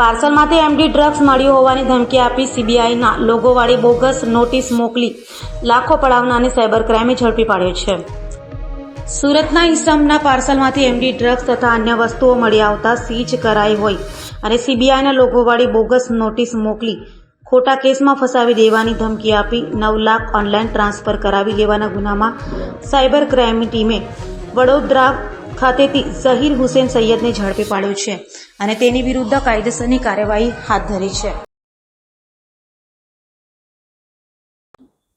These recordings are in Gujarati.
પાર્સલમાંથી એમડી ડ્રગ્સ મળ્યું હોવાની ધમકી આપી સીબીઆઈના લોગોવાળી બોગસ નોટિસ મોકલી લાખો પડાવનારને સાયબર ક્રાઇમે ઝડપી પાડ્યો છે. સુરતના ઈસમના પાર્સલમાંથી એમડી ડ્રગ્સ તથા અન્ય વસ્તુઓ મળી આવતા સીઝ કરાઈ હોય અને સીબીઆઈના લોગોવાળી બોગસ નોટિસ મોકલી ખોટા કેસમાં ફસાવી દેવાની ધમકી આપી 9 લાખ ઓનલાઈન ટ્રાન્સફર કરાવી લેવાના ગુનામાં સાયબર ક્રાઇમ ટીમે વડોદરા ખાતેથી ઝહીર હુસેન સૈયદને ઝડપી પાડ્યો છે અને તેની વિરુદ્ધ કાયદેસરની કાર્યવાહી હાથ ધરી છે.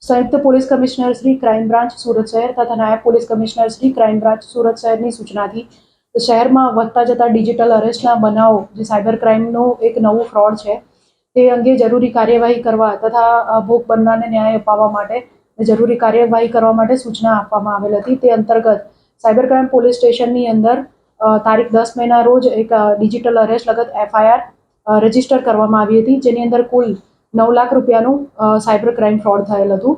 संयुक्त police commissioner Shri crime branch Surat शहर तथा नायब police commissioner Shri crime branch Surat शहરની સૂચનાથી શહેરમાં વધતા જતા ડિજિટલ અરેસ્ટના બનાવો જે સાયબર ક્રાઇમનું એક નવું ફ્રોડ છે તે અંગે જરૂરી કાર્યવાહી કરવા તથા ભોગ બનનારને ન્યાય અપાવવા માટે જરૂરી કાર્યવાહી કરવા માટે સૂચના આપવામાં આવેલ હતી. તે અંતર્ગત સાયબર ક્રાઇમ પોલીસ સ્ટેશનની અંદર તારીખ 10 મેના રોજ એક ડિજિટલ અરેસ્ટ લગત એફઆઈઆર રજીસ્ટર કરવામાં આવી હતી, જેની અંદર કુલ 9 લાખ રૂપિયાનું સાયબર ક્રાઇમ ફ્રોડ થયેલ હતું.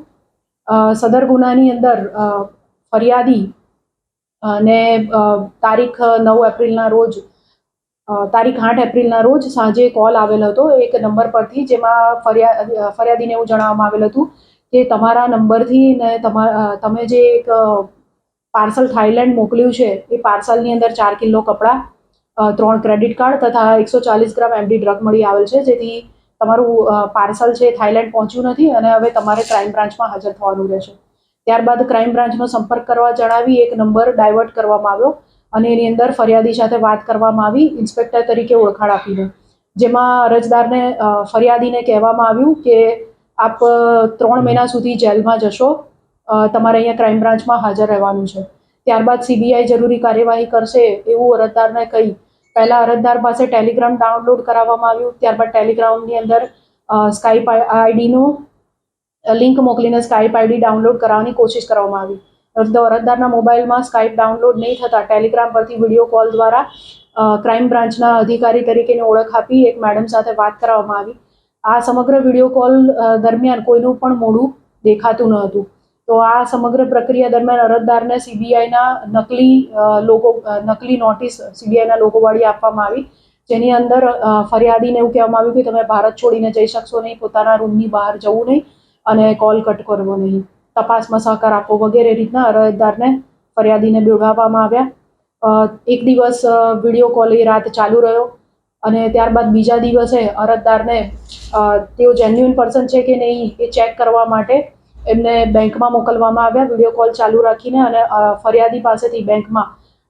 સદર ગુનાની અંદર ફરિયાદી અને તારીખ 8 એપ્રિલના રોજ સાંજે કોલ આવેલ હતો એક નંબર પરથી, જેમાં ફરિયાદીને એવું જણાવવામાં આવેલ હતું કે તમારા નંબરથી ને તમે જે એક પાર્સલ થાઈલેન્ડ મોકલ્યું છે એ પાર્સલની અંદર 4 કિલો કપડાં, 3 ક્રેડિટ કાર્ડ તથા 140 ગ્રામ એમડી ડ્રગ મળી આવેલ છે, જેથી તમારું પાર્સલ છે થાઈલેન્ડ પહોંચ્યું નથી અને હવે તમારે ક્રાઇમ બ્રાન્ચમાં હાજર થવાનું રહેશે. ત્યારબાદ ક્રાઇમ બ્રાન્ચનો સંપર્ક કરવા જણાવી એક નંબર ડાયવર્ટ કરવામાં આવ્યો અને એની અંદર ફરિયાદી સાથે વાત કરવામાં આવી ઇન્સ્પેક્ટર તરીકે ઓળખાણ આપીને, જેમાં અરજદારને ફરિયાદીને કહેવામાં આવ્યું કે આપ 3 મહિના સુધી જેલમાં જશો, તમારે અહીંયા ક્રાઇમ બ્રાન્ચમાં હાજર રહેવાનું છે. ત્યારબાદ સીબીઆઈ જરૂરી કાર્યવાહી કરશે એવું અરજદારને કહી પહેલા અરજદાર પાસે ટેલિગ્રામ ડાઉનલોડ કરાવવામાં આવ્યું. ત્યારબાદ ટેલિગ્રામની અંદર સ્કાઈપ આઈડીનું લિંક મોકલીને સ્કાઈપ આઈડી ડાઉનલોડ કરાવવાની કોશિશ કરવામાં આવી. અરજદારના મોબાઈલમાં સ્કાઈપ ડાઉનલોડ નહીં થતાં ટેલિગ્રામ પરથી વિડીયો કોલ દ્વારા ક્રાઇમ બ્રાન્ચના અધિકારી તરીકેની ઓળખ આપી એક મેડમ સાથે વાત કરાવવામાં આવી. આ સમગ્ર વિડીયો કોલ દરમિયાન કોઈનું પણ મોઢું દેખાતું ન હતું. તો આ સમગ્ર પ્રક્રિયા દરમિયાન અરજદારને સીબીઆઈના નકલી નોટિસ સીબીઆઈના લોગોવાળી આપવામાં આવી, જેની અંદર ફરિયાદીને એવું કહેવામાં આવ્યું કે તમે ભારત છોડીને જઈ શકશો નહીં, પોતાના રૂમની બહાર જવું નહીં અને કોલ કટ કરવો નહીં, તપાસમાં સહકાર આપવો વગેરે રીતના અરજદારને ફરિયાદીને બીવડાવવામાં આવ્યા. એક દિવસ વિડીયો કોલ એ રાત ચાલુ રહ્યો અને ત્યારબાદ બીજા દિવસે અરજદારને તેઓ જેન્યુઇન પર્સન છે કે નહીં એ ચેક કરવા માટે એમને બેંકમાં મોકલવામાં આવ્યા વિડીયો કોલ ચાલુ રાખીને અને ફરિયાદી પાસેથી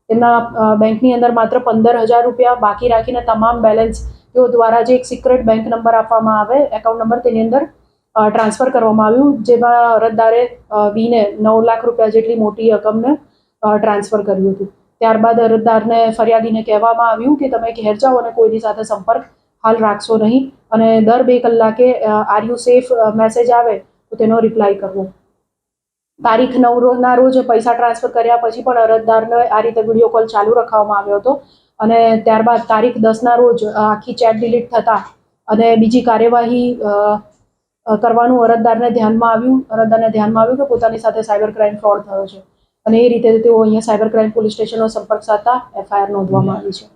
તેમના બેંકની અંદર માત્ર 15,000 રૂપિયા બાકી રાખીને તમામ બેલેન્સ તેઓ દ્વારા જે એક સિક્રેટ બેંક નંબર આપવામાં આવે એકાઉન્ટ નંબર તેની અંદર ટ્રાન્સફર કરવામાં આવ્યું, જેમાં અરજદારે વીને 9 લાખ રૂપિયા જેટલી મોટી રકમને ટ્રાન્સફર કર્યું હતું. ત્યારબાદ અરજદારને ફરિયાદીને કહેવામાં આવ્યું કે તમે ઘેર જાઓ અને કોઈની સાથે સંપર્ક હાલ રાખશો નહીં અને દર 2 કલાકે આર યુ સેફ મેસેજ આવે તો તેનો રિપ્લાય કરવો. તારીખ 9ના રોજ પૈસા ટ્રાન્સફર કર્યા પછી પણ અરજદારને આ રીતે વિડીયો કોલ ચાલુ રખવામાં આવ્યો હતો અને ત્યારબાદ તારીખ 10ના રોજ આખી ચેટ ડિલીટ થતા અને બીજી કાર્યવાહી કરવાનું અરજદારને ધ્યાનમાં આવ્યું કે પોતાની સાથે સાયબર ક્રાઇમ ફ્રોડ થયો છે અને એ રીતે તેઓ અહીંયા સાયબર ક્રાઇમ પોલીસ સ્ટેશનનો સંપર્ક સાધતા એફઆઈઆર નોંધવામાં આવી છે.